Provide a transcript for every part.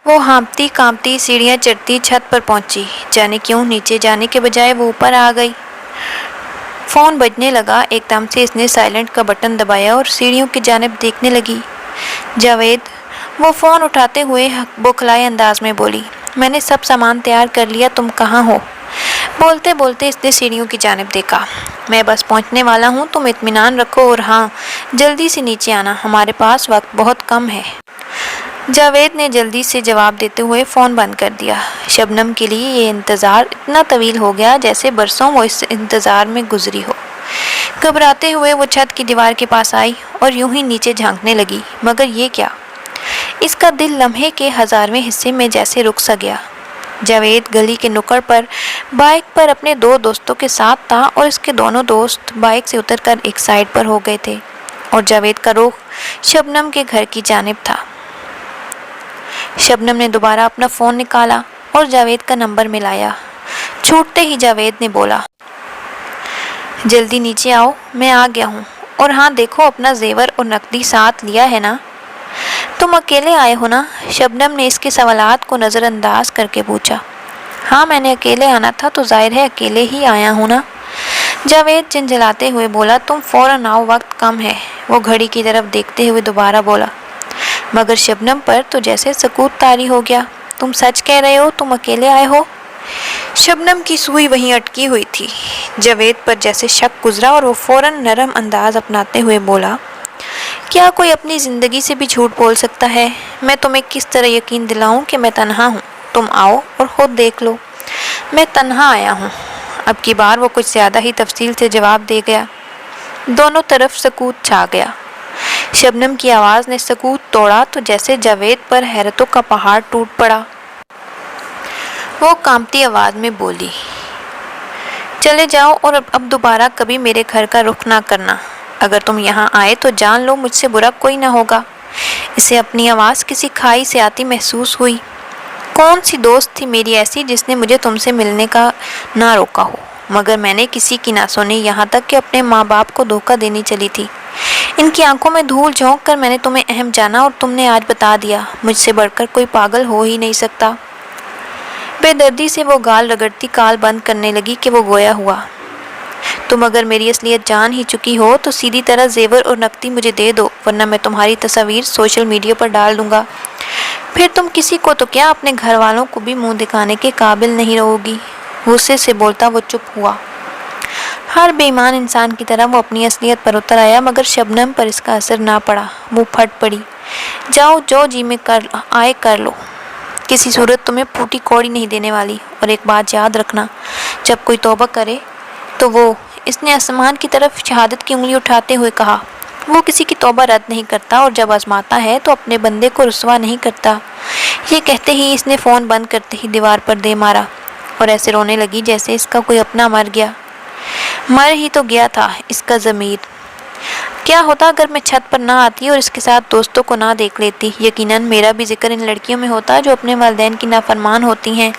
وہ ہانپتی کانپتی سیڑھیاں چڑھتی چھت پر پہنچی۔ جانے کیوں نیچے جانے کے بجائے وہ اوپر آ گئی۔ فون بجنے لگا۔ ایک دم سے اس نے سائلنٹ کا بٹن دبایا اور سیڑھیوں کی جانب دیکھنے لگی۔ جاوید، وہ فون اٹھاتے ہوئے بوکھلائے انداز میں بولی۔ میں نے سب سامان تیار کر لیا، تم کہاں ہو؟ بولتے بولتے اس نے سیڑھیوں کی جانب دیکھا۔ میں بس پہنچنے والا ہوں، تم اطمینان رکھو اور ہاں، جلدی سے نیچے آنا، ہمارے پاس وقت بہت کم ہے۔ جاوید نے جلدی سے جواب دیتے ہوئے فون بند کر دیا۔ شبنم کے لیے یہ انتظار اتنا طویل ہو گیا جیسے برسوں وہ اس انتظار میں گزری ہو۔ گھبراتے ہوئے وہ چھت کی دیوار کے پاس آئی اور یوں ہی نیچے جھانکنے لگی، مگر یہ کیا؟ اس کا دل لمحے کے 1000ویں حصے میں جیسے رک سا گیا۔ جاوید گلی کے نکڑ پر بائک پر اپنے 2 دوستوں کے ساتھ تھا اور اس کے دونوں دوست بائک سے اتر کر ایک سائڈ پر ہو گئے تھے اور جاوید کا رخ شبنم کے گھر کی جانب تھا۔ شبنم نے دوبارہ اپنا فون نکالا اور جاوید کا نمبر ملایا۔ چھوٹتے ہی جاوید نے بولا، جلدی نیچے آؤ، میں آ گیا ہوں، اور ہاں دیکھو اپنا زیور اور نقدی ساتھ لیا ہے نا؟ تم اکیلے آئے ہو نا؟ شبنم نے اس کے سوالات کو نظر انداز کر کے پوچھا۔ ہاں میں نے اکیلے آنا تھا تو ظاہر ہے اکیلے ہی آیا ہوں نا؟ جاوید جھنجھلاتے ہوئے بولا، تم فوراً آؤ، وقت کم ہے۔ وہ گھڑی کی طرف دیکھتے ہوئے دوبارہ بولا، مگر شبنم پر تو جیسے سکوت طاری ہو گیا۔ تم سچ کہہ رہے ہو، تم اکیلے آئے ہو؟ شبنم کی سوئی وہیں اٹکی ہوئی تھی۔ جاوید پر جیسے شک گزرا اور وہ فوراً نرم انداز اپناتے ہوئے بولا، کیا کوئی اپنی زندگی سے بھی جھوٹ بول سکتا ہے؟ میں تمہیں کس طرح یقین دلاؤں کہ میں تنہا ہوں؟ تم آؤ اور خود دیکھ لو۔ میں تنہا آیا ہوں۔ اب کی بار وہ کچھ زیادہ ہی تفصیل سے جواب دے گیا۔ دونوں طرف سکوت چھا گیا۔ شبنم کی آواز نے سکوت توڑا تو جیسے جاوید پر حیرتوں کا پہاڑ ٹوٹ پڑا۔ وہ کانپتی آواز میں بولی، چلے جاؤ اور اب دوبارہ کبھی میرے گھر کا رخ نہ کرنا۔ اگر تم یہاں آئے تو جان لو مجھ سے برا کوئی نہ ہوگا۔ اسے اپنی آواز کسی کھائی سے آتی محسوس ہوئی۔ کون سی دوست تھی میری ایسی جس نے مجھے تم سے ملنے کا نہ روکا ہو؟ مگر میں نے کسی کی نہ سنی، یہاں تک کہ اپنے ماں باپ کو دھوکہ دینے چلی تھی۔ ان کی آنکھوں میں دھول جھونک کر میں نے تمہیں اہم جانا اور تم نے آج بتا دیا۔ مجھ سے بڑھ کر کوئی پاگل ہو ہی نہیں سکتا۔ بے دردی سے وہ گال رگڑتی کال بند کرنے لگی کہ وہ گویا ہوا۔ تم اگر میری اصلیت جان ہی چکی ہو تو سیدھی طرح زیور اور نقدی مجھے دے دو، ورنہ میں تمہاری تصاویر سوشل میڈیا پر ڈال دوں گا۔ پھر تم کسی کو تو کیا اپنے گھر والوں کو بھی منہ دکھانے کے قابل نہیں رہو گی۔ غصے سے بولتا وہ چپ ہوا۔ ہر بے ایمان انسان کی طرح وہ اپنی اصلیت پر اتر آیا، مگر شبنم پر اس کا اثر نہ پڑا۔ وہ پھٹ پڑی، جاؤ جو جی میں کر لو، کسی صورت تمہیں پھوٹی کوڑی نہیں دینے والی۔ اور ایک بات یاد رکھنا، جب کوئی توبہ کرے تو وہ، اس نے آسمان کی طرف شہادت کی انگلی اٹھاتے ہوئے کہا، وہ کسی کی توبہ رد نہیں کرتا اور جب آزماتا ہے تو اپنے بندے کو رسوا نہیں کرتا۔ یہ کہتے ہی اس نے فون بند کرتے ہی دیوار پر دے مارا اور ایسے رونے لگی جیسے اس کا کوئی اپنا مر گیا۔ مر ہی تو گیا تھا اس کا ضمیر۔ کیا ہوتا اگر میں چھت پر نہ آتی اور اس کے ساتھ دوستوں کو نہ دیکھ لیتی؟ یقیناً میرا بھی ذکر ان لڑکیوں میں ہوتا جو اپنے والدین کی نافرمان ہوتی ہیں،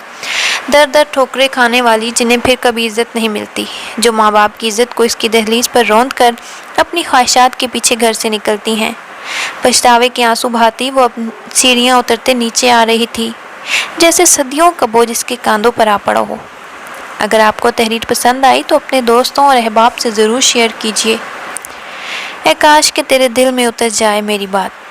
در در ٹھوکریں کھانے والی، جنہیں پھر کبھی عزت نہیں ملتی، جو ماں باپ کی عزت کو اس کی دہلیز پر روند کر اپنی خواہشات کے پیچھے گھر سے نکلتی ہیں۔ پچھتاوے کے آنسو بہاتی وہ اپنی سیڑھیاں اترتے نیچے آ رہی تھی، جیسے صدیوں کا بوجھ اس کے کاندھوں پر آ پڑا ہو۔ اگر آپ کو تحریر پسند آئی تو اپنے دوستوں اور احباب سے ضرور شیئر کیجیے۔ اے کاش کہ تیرے دل میں اتر جائے میری بات۔